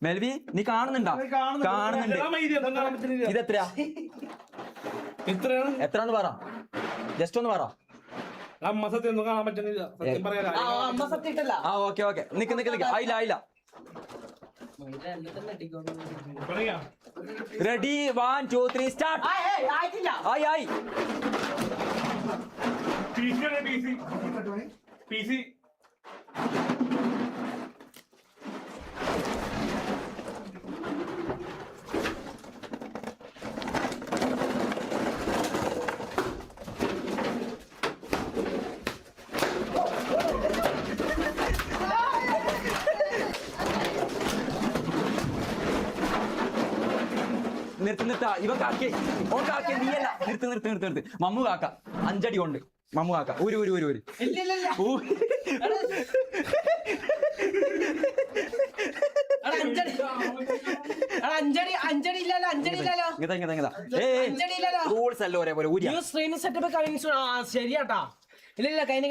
Melvy നീ കാണുന്നുണ്ടോ? കാണുന്നുണ്ട്. ഇതെത്രയാ? എത്രയാന്ന് പറ, ജസ്റ്റ് ഒന്ന് പറ. അമ്മ സത്യം ഒന്നും കാണാൻ പറ്റുന്നില്ല. സത്യം പറയാ ആ ഓക്കെ ഓക്കെ, നിക്ക് നിക്ക് നിക്ക്. ആയില്ല ആയില്ല. Ready 1 2 3 start. ആയി ആയി. PC നിർത്ത ഇവ കാക്കി ഓൻ കാക്കി നീയല്ല. നിർത്ത്. മമ്മു കാക്ക 5 അടി കൊണ്ട്. മമ്മു കാക്ക ഒരു റൂൾസ് അല്ല ഒരേപോലെ. ശരിയാട്ടാ. ഇല്ല കഴിഞ്ഞ